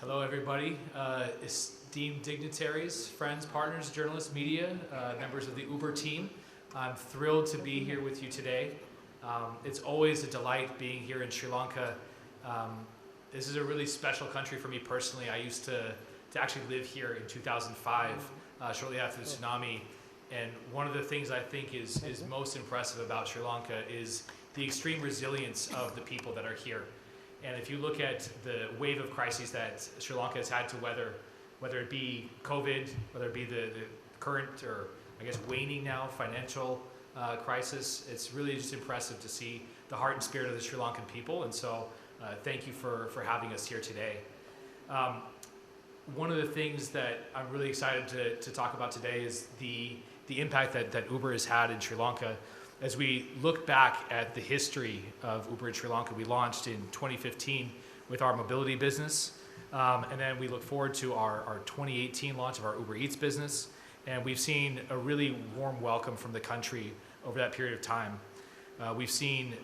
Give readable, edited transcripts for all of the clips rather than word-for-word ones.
Hello, everybody. Esteemed dignitaries, friends, partners, journalists, media, members of the Uber team. I'm thrilled to be here with you today. It's always a delight being here in Sri Lanka. This is a really special country for me personally. I used to actually live here in 2005, shortly after the tsunami. And one of the things I think is most impressive about Sri Lanka is the extreme resilience of the people that are here. And if you look at the wave of crises that Sri Lanka has had to weather, whether it be COVID, whether it be the current or I guess waning now financial crisis, it's really just impressive to see the heart and spirit of the Sri Lankan people. And so thank you for having us here today. One of the things that I'm really excited to talk about today is the impact that Uber has had in Sri Lanka. As we look back at the history of Uber in Sri Lanka, we launched in 2015 with our mobility business. And then we look forward to our 2018 launch of our Uber Eats business. And we've seen a really warm welcome from the country over that period of time. We've seen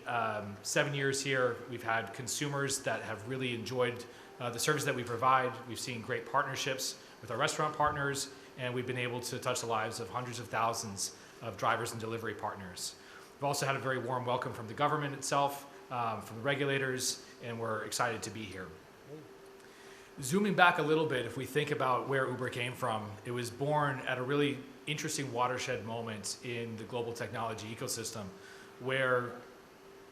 7 years here. We've had consumers that have really enjoyed the service that we provide. We've seen great partnerships with our restaurant partners, and we've been able to touch the lives of hundreds of thousands of drivers and delivery partners. We've also had a very warm welcome from the government itself, from the regulators, and we're excited to be here. Zooming back a little bit, if we think about where Uber came from, it was born at a really interesting watershed moment in the global technology ecosystem, where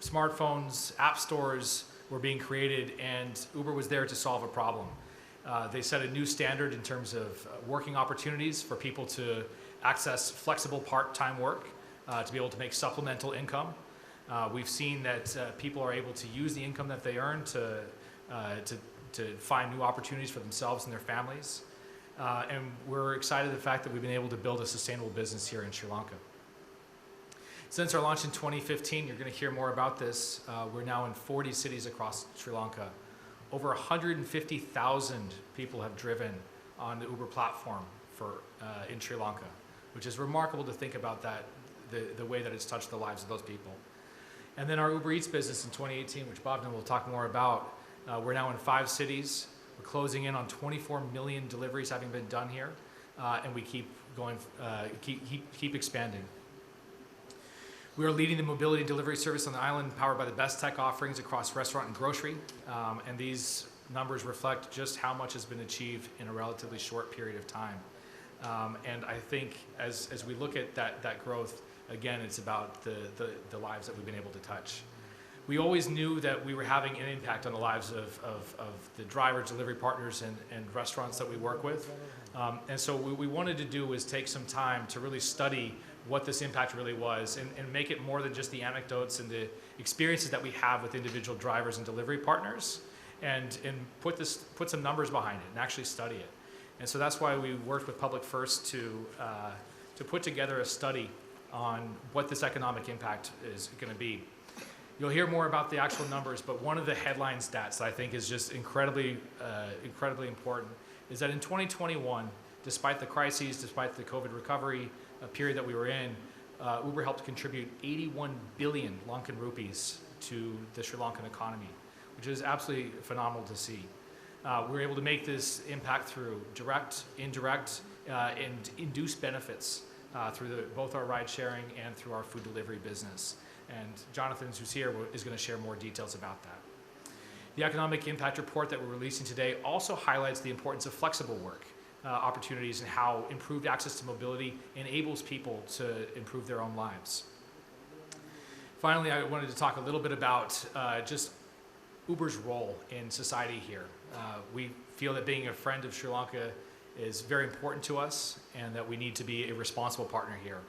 smartphones, app stores were being created, and Uber was there to solve a problem. They set a new standard in terms of working opportunities for people to access flexible part-time work, to be able to make supplemental income. We've seen that people are able to use the income that they earn to find new opportunities for themselves and their families. And we're excited the fact that we've been able to build a sustainable business here in Sri Lanka. Since our launch in 2015, you're going to hear more about this. We're now in 40 cities across Sri Lanka. Over 150,000 people have driven on the Uber platform in Sri Lanka, which is remarkable to think about that, the way that it's touched the lives of those people. And then our Uber Eats business in 2018, which Bhavna will talk more about, we're now in 5 cities. We're closing in on 24 million deliveries having been done here, and we keep going, keep expanding. We are leading the mobility delivery service on the island, powered by the best tech offerings across restaurant and grocery, and these numbers reflect just how much has been achieved in a relatively short period of time. And I think as we look at that growth, again, it's about the lives that we've been able to touch. We always knew that we were having an impact on the lives of the drivers, delivery partners, and restaurants that we work with. And so what we wanted to do was take some time to really study what this impact really was and make it more than just the anecdotes and the experiences that we have with individual drivers and delivery partners, and put some numbers behind it and actually study it. And so that's why we worked with Public First to put together a study on what this economic impact is going to be. You'll hear more about the actual numbers, but one of the headline stats that I think is just incredibly important is that in 2021, despite the crises, despite the COVID recovery period that we were in, Uber helped contribute 81 billion Lankan rupees to the Sri Lankan economy, which is absolutely phenomenal to see. We were able to make this impact through direct, indirect, and induced benefits through both our ride sharing and through our food delivery business. And Jonathan, who's here, is going to share more details about that. The economic impact report that we're releasing today also highlights the importance of flexible work opportunities and how improved access to mobility enables people to improve their own lives. Finally, I wanted to talk a little bit about just Uber's role in society here. We feel that being a friend of Sri Lanka is very important to us, and that we need to be a responsible partner here.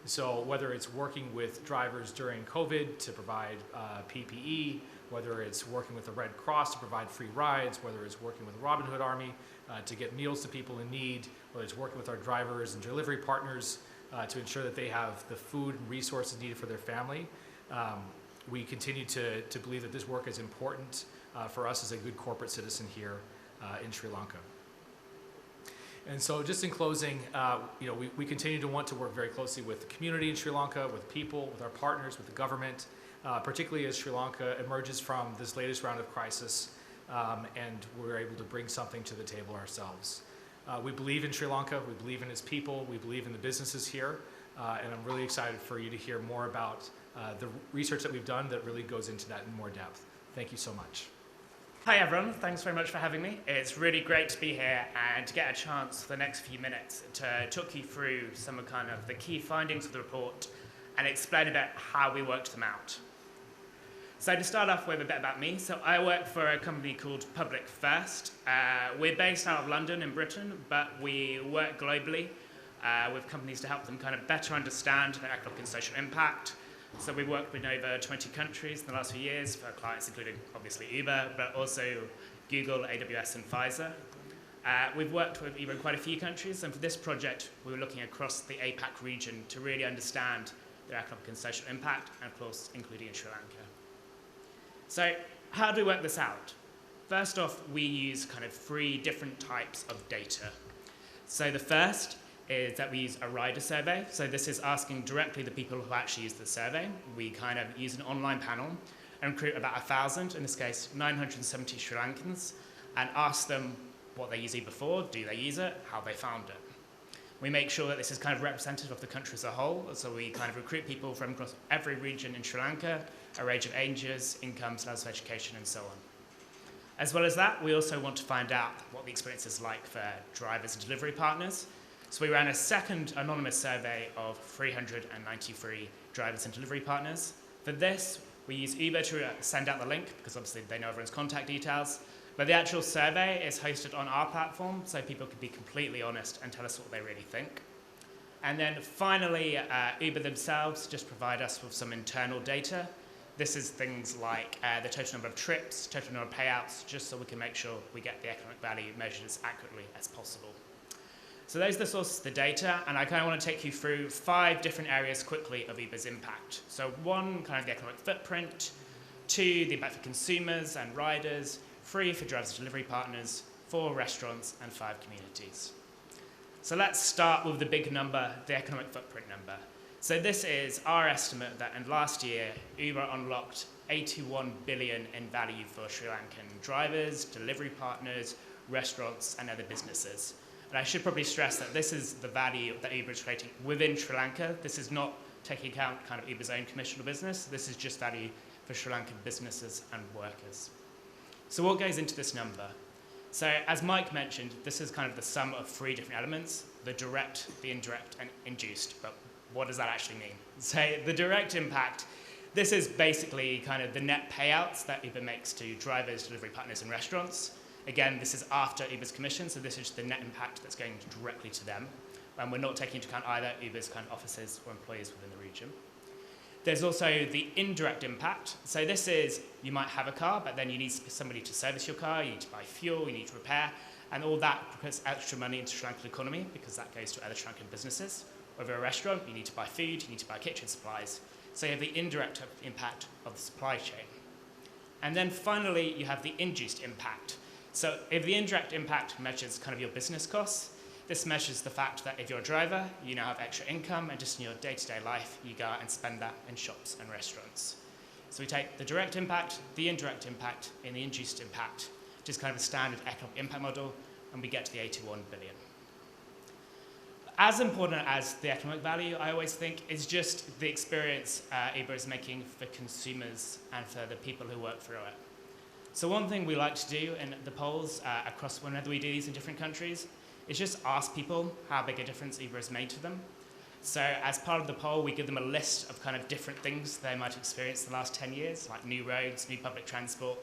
So whether it's working with drivers during COVID to provide PPE, whether it's working with the Red Cross to provide free rides, whether it's working with the Robin Hood Army to get meals to people in need, whether it's working with our drivers and delivery partners to ensure that they have the food and resources needed for their family, we continue to believe that this work is important for us as a good corporate citizen here in Sri Lanka. And so just in closing, we continue to want to work very closely with the community in Sri Lanka, with people, with our partners, with the government, particularly as Sri Lanka emerges from this latest round of crisis. and we're able to bring something to the table ourselves. We believe in Sri Lanka, we believe in its people, we believe in the businesses here, and I'm really excited for you to hear more about the research that we've done that really goes into that in more depth. Thank you so much. Hi everyone, thanks very much for having me. It's really great to be here and to get a chance for the next few minutes to talk you through some of kind of the key findings of the report and explain a bit how we worked them out. So to start off with a bit about me, so I work for a company called Public First. We're based out of London in Britain, but we work globally with companies to help them kind of better understand their economic and social impact. So we've worked with over 20 countries in the last few years for clients including obviously Uber, but also Google, AWS and Pfizer. We've worked with Uber in quite a few countries, and for this project we were looking across the APAC region to really understand their economic and social impact, and of course including in Sri Lanka. So how do we work this out? First off, we use kind of 3 different types of data. So the first is that we use a rider survey. So this is asking directly the people who actually use the survey. We kind of use an online panel and recruit about 1,000, in this case 970 Sri Lankans, and ask them what they used Uber for, do they use it, how they found it. We make sure that this is kind of representative of the country as a whole, so we kind of recruit people from across every region in Sri Lanka, a range of ages, incomes, levels of education, and so on. As well as that, we also want to find out what the experience is like for drivers and delivery partners. So we ran a second anonymous survey of 393 drivers and delivery partners. For this, we use Uber to send out the link, because obviously they know everyone's contact details. But the actual survey is hosted on our platform, so people can be completely honest and tell us what they really think. And then finally, Uber themselves just provide us with some internal data. This is things like the total number of trips, total number of payouts, just so we can make sure we get the economic value measured as accurately as possible. So those are the sources of the data, and I kind of want to take you through 5 different areas quickly of Uber's impact. So 1, kind of the economic footprint, 2, the impact for consumers and riders, 3, for drivers and delivery partners, 4, restaurants, and 5, communities. So let's start with the big number, the economic footprint number. So this is our estimate that in last year, Uber unlocked 81 billion in value for Sri Lankan drivers, delivery partners, restaurants, and other businesses. And I should probably stress that this is the value that Uber is creating within Sri Lanka. This is not taking account kind of Uber's own commercial business. This is just value for Sri Lankan businesses and workers. So what goes into this number? So as Mike mentioned, this is kind of the sum of 3 different elements, the direct, the indirect, and induced. But what does that actually mean? So the direct impact, this is basically kind of the net payouts that Uber makes to drivers, delivery partners, and restaurants. Again, this is after Uber's commission, so this is the net impact that's going directly to them. And we're not taking into account either Uber's kind of offices or employees within the region. There's also the indirect impact. So this is, you might have a car, but then you need somebody to service your car, you need to buy fuel, you need to repair, and all that puts extra money into the Sri Lankan economy because that goes to other Sri Lankan businesses. Over a restaurant, you need to buy food, you need to buy kitchen supplies. So you have the indirect impact of the supply chain. And then finally, you have the induced impact. So if the indirect impact measures kind of your business costs, this measures the fact that if you're a driver, you now have extra income, and just in your day-to-day life, you go out and spend that in shops and restaurants. So we take the direct impact, the indirect impact, and the induced impact, which is kind of a standard economic impact model, and we get to the 81 billion. As important as the economic value, I always think, is just the experience Uber is making for consumers and for the people who work through it. So one thing we like to do in the polls across whenever we do these in different countries is just ask people how big a difference Uber has made to them. So as part of the poll, we give them a list of kind of different things they might have experienced in the last 10 years, like new roads, new public transport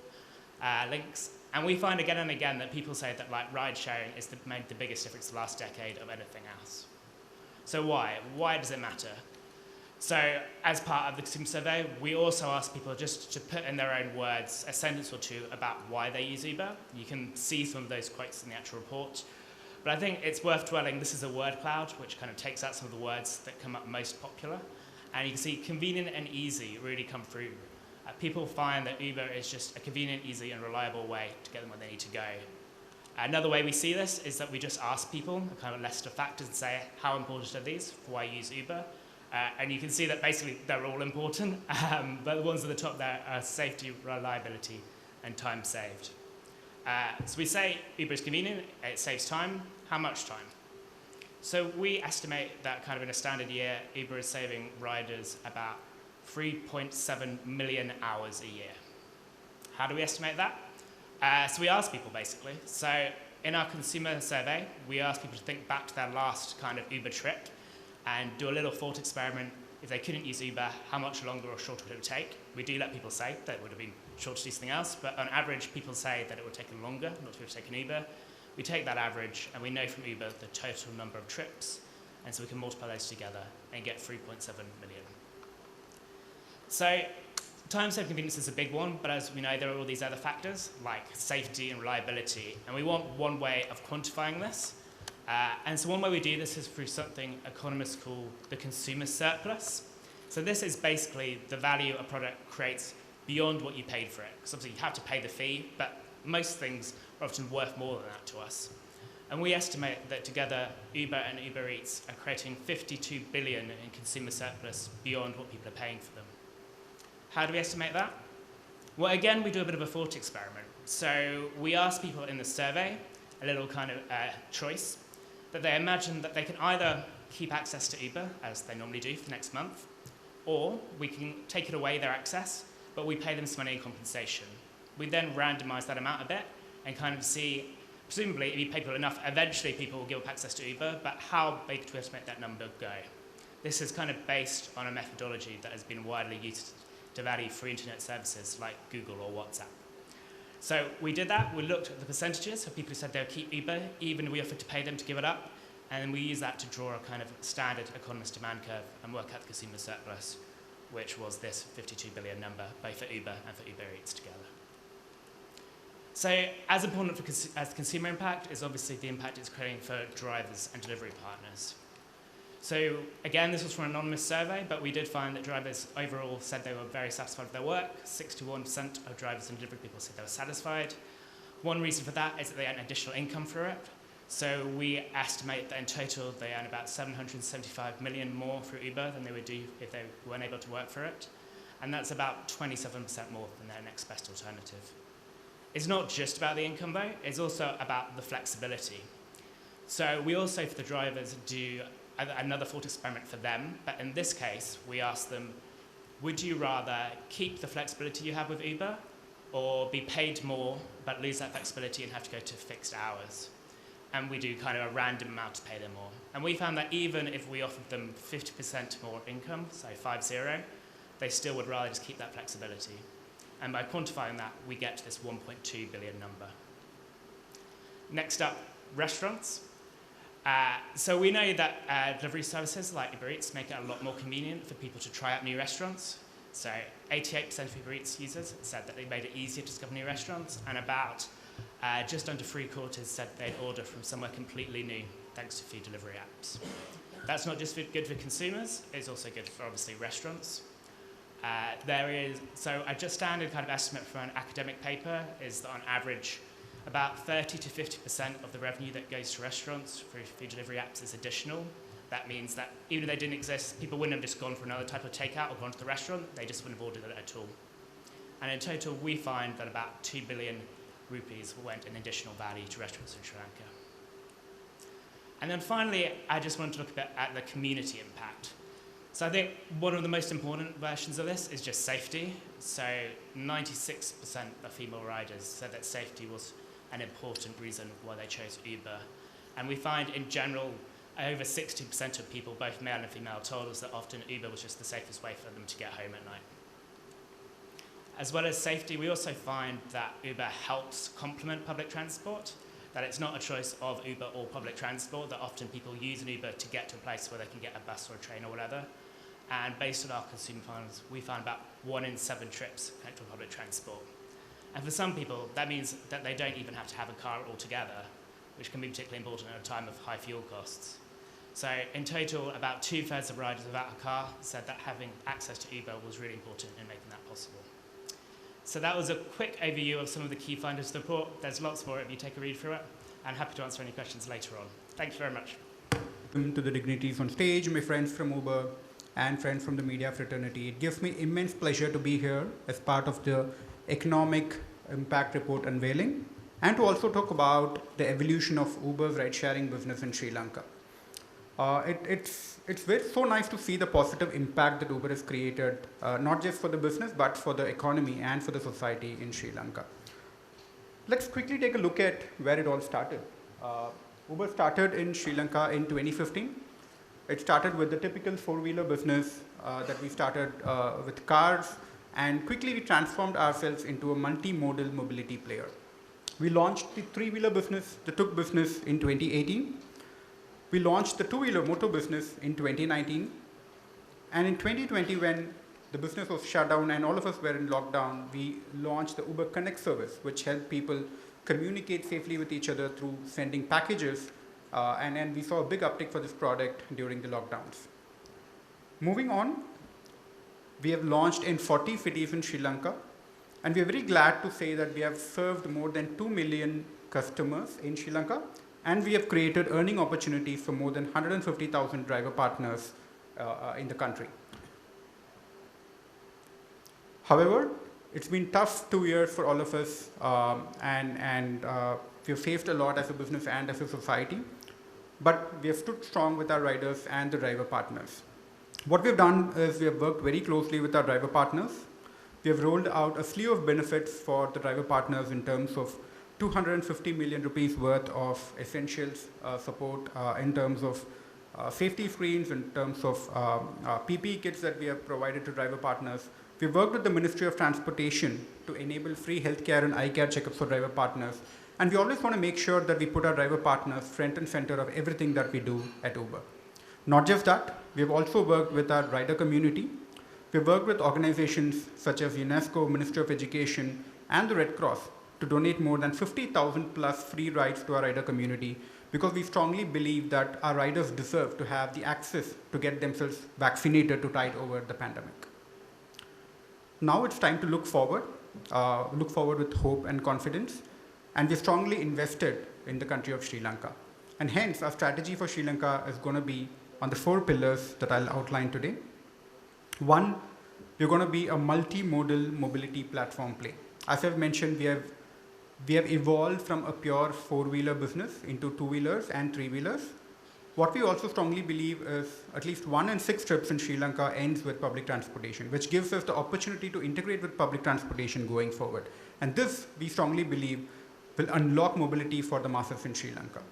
links. And we find again and again that people say that like ride sharing has made the biggest difference the last decade of anything else. So why? Why does it matter? So as part of the consumer survey, we also ask people just to put in their own words a sentence or 2 about why they use Uber. You can see some of those quotes in the actual report. But I think it's worth dwelling, this is a word cloud, which kind of takes out some of the words that come up most popular. And you can see convenient and easy really come through. People find that Uber is just a convenient, easy, and reliable way to get them where they need to go. Another way we see this is that we just ask people a kind of list of factors and say, how important are these for why you use Uber? And you can see that basically they're all important, but the ones at the top there are safety, reliability, and time saved. So we say Uber is convenient, it saves time. How much time? So we estimate that kind of in a standard year, Uber is saving riders about 3.7 million hours a year. How do we estimate that? So we ask people basically. So in our consumer survey, we ask people to think back to their last kind of Uber trip and do a little thought experiment. If they couldn't use Uber, how much longer or shorter would it take? We do let people say that it would have been short to do something else, but on average, people say that it would take them longer not to have taken Uber. We take that average, and we know from Uber the total number of trips, and so we can multiply those together and get 3.7 million. So time saving convenience is a big one, but as we know, there are all these other factors, like safety and reliability, and we want one way of quantifying this. And so one way we do this is through something economists call the consumer surplus. So this is basically the value a product creates beyond what you paid for it. Because obviously you have to pay the fee, but most things are often worth more than that to us. And we estimate that together Uber and Uber Eats are creating 52 billion in consumer surplus beyond what people are paying for them. How do we estimate that? Well, again, we do a bit of a thought experiment. So we ask people in the survey a little kind of choice, that they imagine that they can either keep access to Uber, as they normally do for the next month, or we can take it away their access, but we pay them some money in compensation. We then randomise that amount a bit and kind of see, presumably if you pay people enough, eventually people will give up access to Uber, but how big do we estimate that number go? This is kind of based on a methodology that has been widely used to value free internet services like Google or WhatsApp. So we did that, we looked at the percentages of people who said they would keep Uber, even if we offered to pay them to give it up, and then we used that to draw a kind of standard economist demand curve and work out the consumer surplus, which was this 52 billion number, both for Uber and for Uber Eats together. So as important as consumer impact is obviously the impact it's creating for drivers and delivery partners. So again, this was from an anonymous survey, but we did find that drivers overall said they were very satisfied with their work. 61% of drivers and delivery people said they were satisfied. One reason for that is that they earn additional income through it. So we estimate that in total they earn about 775 million more through Uber than they would do if they weren't able to work for it. And that's about 27% more than their next best alternative. It's not just about the income though, it's also about the flexibility. So we also, for the drivers, do another thought experiment for them, but in this case, we ask them, would you rather keep the flexibility you have with Uber or be paid more but lose that flexibility and have to go to fixed hours? And we do kind of a random amount to pay them more. And we found that even if we offered them 50% more income, so 50, they still would rather just keep that flexibility. And by quantifying that, we get to this 1.2 billion number. Next up, restaurants. So we know that delivery services like Uber Eats make it a lot more convenient for people to try out new restaurants. So 88% of Uber Eats users said that they made it easier to discover new restaurants, and about just under 3/4 said they'd order from somewhere completely new thanks to food delivery apps. That's not just good for consumers, it's also good for obviously restaurants. So a just standard kind of estimate for an academic paper is that on average, about 30 to 50% of the revenue that goes to restaurants through food delivery apps is additional. That means that even if they didn't exist, people wouldn't have just gone for another type of takeout or gone to the restaurant, they just wouldn't have ordered it at all. And in total, we find that about 2 billion rupees went in additional value to restaurants in Sri Lanka. And then finally, I just wanted to look a bit at the community impact. So I think one of the most important versions of this is just safety. So 96% of female riders said that safety was an important reason why they chose Uber. And we find in general, over 60% of people, both male and female, told us that often Uber was just the safest way for them to get home at night. As well as safety, we also find that Uber helps complement public transport, that it's not a choice of Uber or public transport, that often people use an Uber to get to a place where they can get a bus or a train or whatever. And based on our consumer findings, we found about 1 in 7 trips connect to public transport. And for some people, that means that they don't even have to have a car altogether, which can be particularly important at a time of high fuel costs. So in total, about 2/3 of riders without a car said that having access to Uber was really important in making that possible. So that was a quick overview of some of the key findings of the report. There's lots more if you take a read through it. I'm happy to answer any questions later on. Thank you very much. Welcome to the dignitaries on stage, my friends from Uber and friends from the media fraternity. It gives me immense pleasure to be here as part of the economic impact report unveiling. and to also talk about the evolution of Uber's ride-sharing business in Sri Lanka. It's so nice to see the positive impact that Uber has created, not just for the business, but for the economy and for the society in Sri Lanka. Let's quickly take a look at where it all started. Uber started in Sri Lanka in 2015. It started with the typical four-wheeler business that we started with cars, and quickly we transformed ourselves into a multimodal mobility player. We launched the three-wheeler business, the tuk business, in 2018. We launched the two-wheeler motor business in 2019. And in 2020, when the business was shut down and all of us were in lockdown, we launched the Uber Connect service, which helped people communicate safely with each other through sending packages. And then we saw a big uptick for this product during the lockdowns. Moving on, we have launched in 40 cities in Sri Lanka. And we are very glad to say that we have served more than 2 million customers in Sri Lanka. And we have created earning opportunities for more than 150,000 driver partners in the country. However, it's been tough 2 years for all of us, and we've faced a lot as a business and as a society. But we have stood strong with our riders and the driver partners. What we've done is we have worked very closely with our driver partners. We have rolled out a slew of benefits for the driver partners in terms of 250 million rupees worth of essentials support, in terms of safety screens, in terms of PPE kits that we have provided to driver partners. We've worked with the Ministry of Transportation to enable free healthcare and eye care checkups for driver partners. And we always want to make sure that we put our driver partners front and center of everything that we do at Uber. Not just that, we've also worked with our rider community. We've worked with organizations such as UNESCO, Ministry of Education, and the Red Cross to donate more than 50,000 plus free rides to our rider community, because we strongly believe that our riders deserve to have the access to get themselves vaccinated to tide over the pandemic. Now it's time to look forward with hope and confidence, and we're strongly invested in the country of Sri Lanka. And hence, our strategy for Sri Lanka is going to be on the 4 pillars that I'll outline today. One, we're going to be a multimodal mobility platform play. As I've mentioned, we have evolved from a pure four-wheeler business into two-wheelers and three-wheelers. What we also strongly believe is at least 1 in 6 trips in Sri Lanka ends with public transportation, which gives us the opportunity to integrate with public transportation going forward. And this, we strongly believe, will unlock mobility for the masses in Sri Lanka.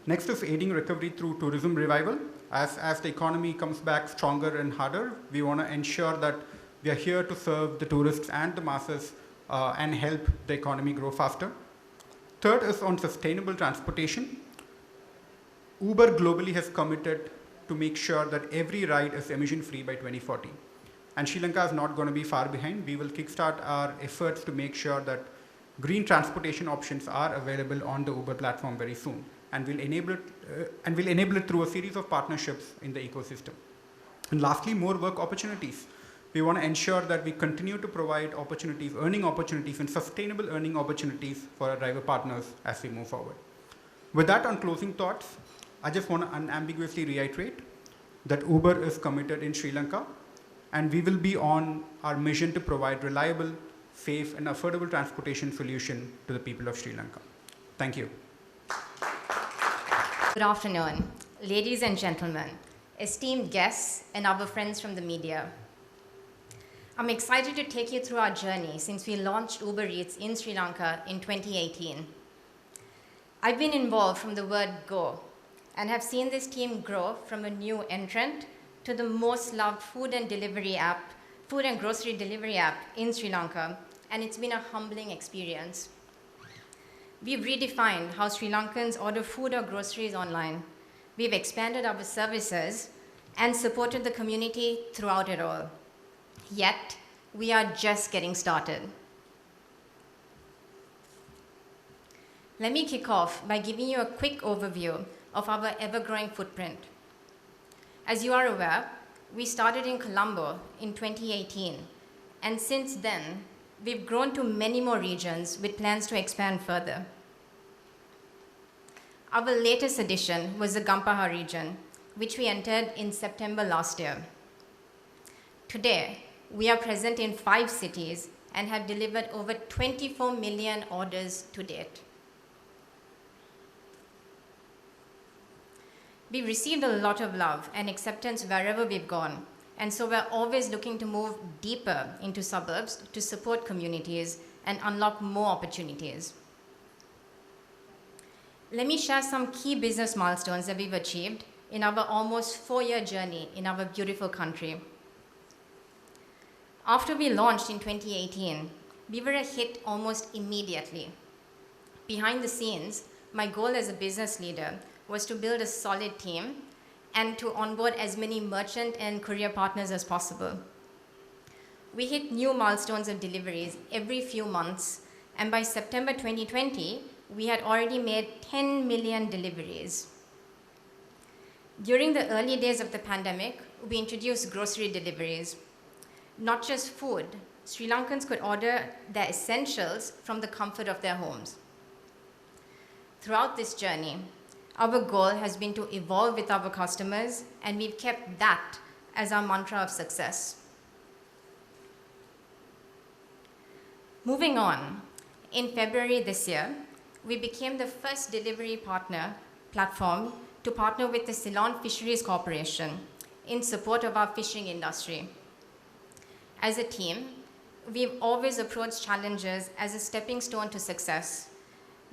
Next is aiding recovery through tourism revival. As the economy comes back stronger and harder, we want to ensure that we are here to serve the tourists and the masses and help the economy grow faster. Third is on sustainable transportation. Uber globally has committed to make sure that every ride is emission-free by 2040. And Sri Lanka is not going to be far behind. We will kickstart our efforts to make sure that green transportation options are available on the Uber platform very soon. And we'll enable it through a series of partnerships in the ecosystem. And lastly, more work opportunities. We want to ensure that we continue to provide opportunities, earning opportunities, and sustainable earning opportunities for our driver partners as we move forward. With that, on closing thoughts, I just want to unambiguously reiterate that Uber is committed in Sri Lanka, and we will be on our mission to provide reliable, safe, and affordable transportation solution to the people of Sri Lanka. Thank you. Good afternoon, ladies and gentlemen, esteemed guests, and our friends from the media. I'm excited to take you through our journey since we launched Uber Eats in Sri Lanka in 2018. I've been involved from the word go and have seen this team grow from a new entrant to the most loved food and grocery delivery app in Sri Lanka, and it's been a humbling experience. We've redefined how Sri Lankans order food or groceries online. We've expanded our services and supported the community throughout it all. Yet, we are just getting started. Let me kick off by giving you a quick overview of our ever-growing footprint. As you are aware, we started in Colombo in 2018, and since then, we've grown to many more regions with plans to expand further. Our latest addition was the Gampaha region, which we entered in September last year. Today, we are present in 5 cities and have delivered over 24 million orders to date. We've received a lot of love and acceptance wherever we've gone, and so we're always looking to move deeper into suburbs to support communities and unlock more opportunities. Let me share some key business milestones that we've achieved in our almost 4-year journey in our beautiful country. After we launched in 2018, we were a hit almost immediately. Behind the scenes, my goal as a business leader was to build a solid team and to onboard as many merchant and courier partners as possible. We hit new milestones of deliveries every few months, and by September 2020, we had already made 10 million deliveries. During the early days of the pandemic, we introduced grocery deliveries. Not just food, Sri Lankans could order their essentials from the comfort of their homes. Throughout this journey, our goal has been to evolve with our customers, and we've kept that as our mantra of success. Moving on, in February this year, we became the first delivery partner platform to partner with the Ceylon Fisheries Corporation in support of our fishing industry. As a team, we've always approached challenges as a stepping stone to success.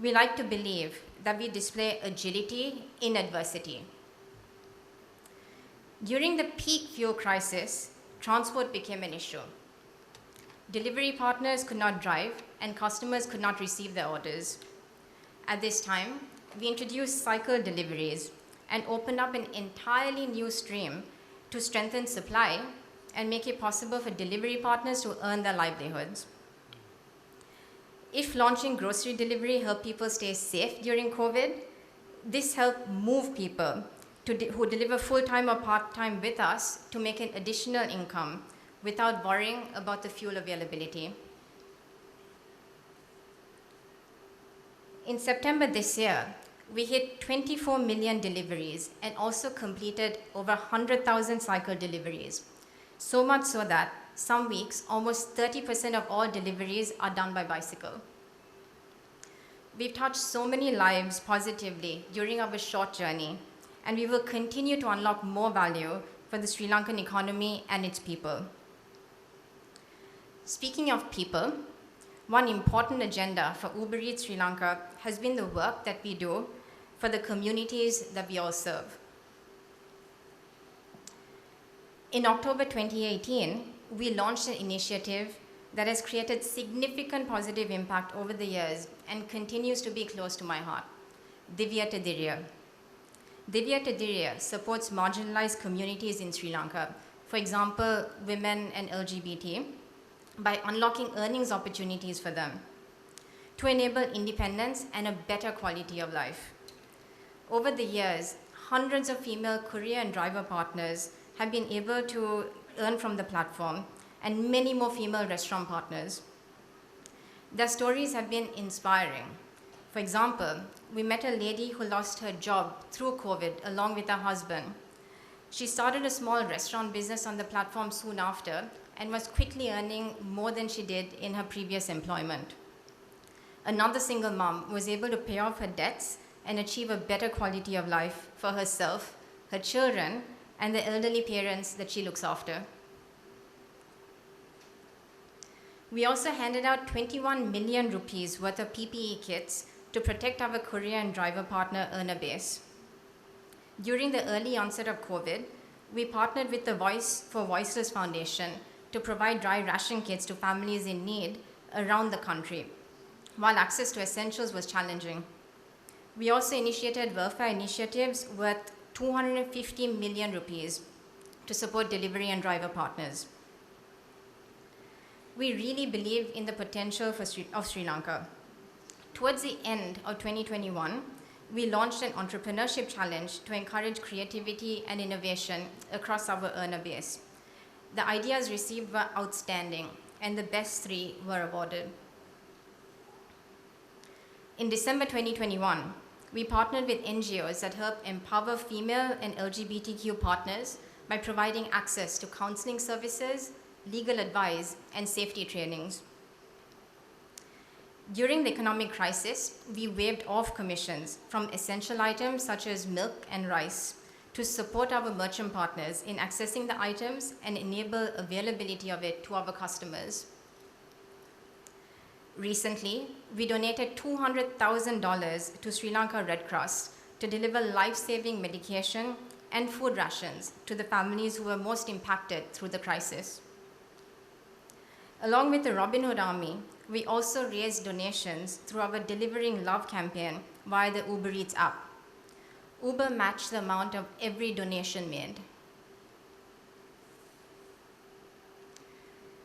We like to believe that we display agility in adversity. During the peak fuel crisis, transport became an issue. Delivery partners could not drive, and customers could not receive their orders. At this time, we introduced cycle deliveries and opened up an entirely new stream to strengthen supply and make it possible for delivery partners to earn their livelihoods. If launching grocery delivery helped people stay safe during COVID, this helped move people who deliver full-time or part-time with us to make an additional income without worrying about the fuel availability. In September this year, we hit 24 million deliveries and also completed over 100,000 cycle deliveries. So much so that some weeks, almost 30% of all deliveries are done by bicycle. We've touched so many lives positively during our short journey, and we will continue to unlock more value for the Sri Lankan economy and its people. Speaking of people, one important agenda for Uber Eats Sri Lanka has been the work that we do for the communities that we all serve. In October 2018, we launched an initiative that has created significant positive impact over the years and continues to be close to my heart, Divyata Dirya. Divyata Dirya supports marginalized communities in Sri Lanka, for example, women and LGBT, by unlocking earnings opportunities for them to enable independence and a better quality of life. Over the years, hundreds of female courier and driver partners have been able to earn from the platform, and many more female restaurant partners. Their stories have been inspiring. For example, we met a lady who lost her job through COVID along with her husband. She started a small restaurant business on the platform soon after and was quickly earning more than she did in her previous employment. Another single mom was able to pay off her debts and achieve a better quality of life for herself, her children, and the elderly parents that she looks after. We also handed out 21 million rupees worth of PPE kits to protect our courier and driver partner earner base. During the early onset of COVID, we partnered with the Voice for Voiceless Foundation to provide dry ration kits to families in need around the country, while access to essentials was challenging. We also initiated welfare initiatives worth 250 million rupees to support delivery and driver partners. We really believe in the potential of Sri Lanka. Towards the end of 2021, we launched an entrepreneurship challenge to encourage creativity and innovation across our earner base. The ideas received were outstanding, and the best 3 were awarded. In December 2021, we partnered with NGOs that help empower female and LGBTQ partners by providing access to counseling services, legal advice, and safety trainings. During the economic crisis, we waived off commissions from essential items such as milk and rice to support our merchant partners in accessing the items and enable availability of it to our customers. Recently, we donated $200,000 to Sri Lanka Red Cross to deliver life-saving medication and food rations to the families who were most impacted through the crisis. Along with the Robin Hood Army, we also raised donations through our Delivering Love campaign via the Uber Eats app. Uber matched the amount of every donation made.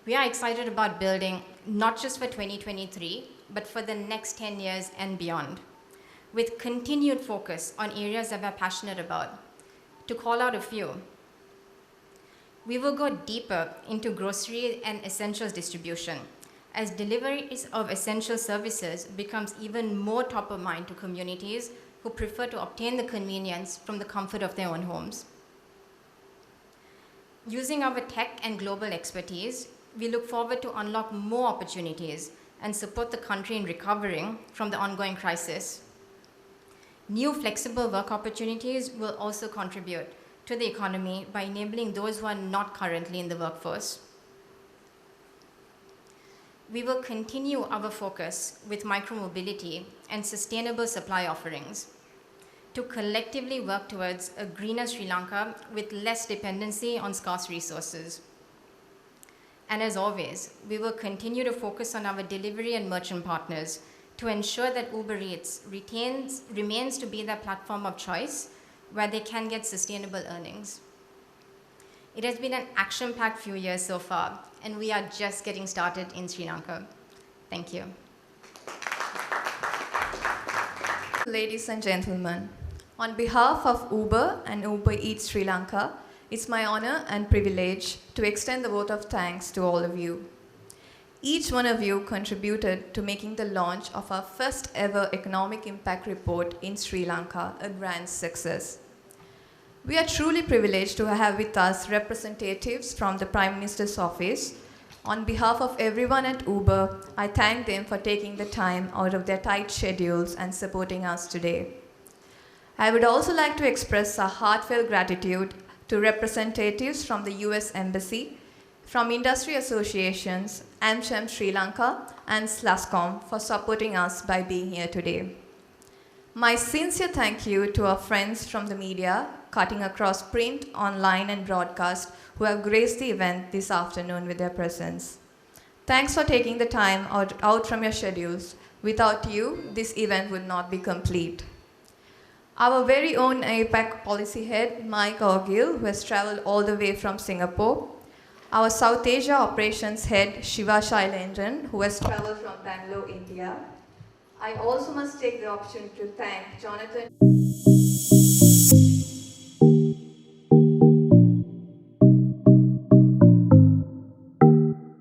We are excited about building not just for 2023, but for the next 10 years and beyond, with continued focus on areas that we're passionate about. To call out a few, we will go deeper into grocery and essentials distribution, as deliveries of essential services becomes even more top of mind to communities who prefer to obtain the convenience from the comfort of their own homes. Using our tech and global expertise, we look forward to unlock more opportunities and support the country in recovering from the ongoing crisis. New flexible work opportunities will also contribute to the economy by enabling those who are not currently in the workforce. We will continue our focus with micromobility and sustainable supply offerings to collectively work towards a greener Sri Lanka with less dependency on scarce resources. And as always, we will continue to focus on our delivery and merchant partners to ensure that Uber Eats remains to be their platform of choice where they can get sustainable earnings. It has been an action-packed few years so far, and we are just getting started in Sri Lanka. Thank you. Ladies and gentlemen, on behalf of Uber and Uber Eats Sri Lanka, it's my honor and privilege to extend the vote of thanks to all of you. Each one of you contributed to making the launch of our first ever economic impact report in Sri Lanka a grand success. We are truly privileged to have with us representatives from the Prime Minister's office. On behalf of everyone at Uber, I thank them for taking the time out of their tight schedules and supporting us today. I would also like to express a heartfelt gratitude to representatives from the US Embassy, from industry associations, AmCham Sri Lanka, and Slascom for supporting us by being here today. My sincere thank you to our friends from the media, cutting across print, online, and broadcast, who have graced the event this afternoon with their presence. Thanks for taking the time out from your schedules. Without you, this event would not be complete. Our very own APAC policy head, Mike Orgil, who has traveled all the way from Singapore. Our South Asia operations head, Shiva Shailendran, who has traveled from Bangalore, India. I also must take the opportunity to thank Jonathan.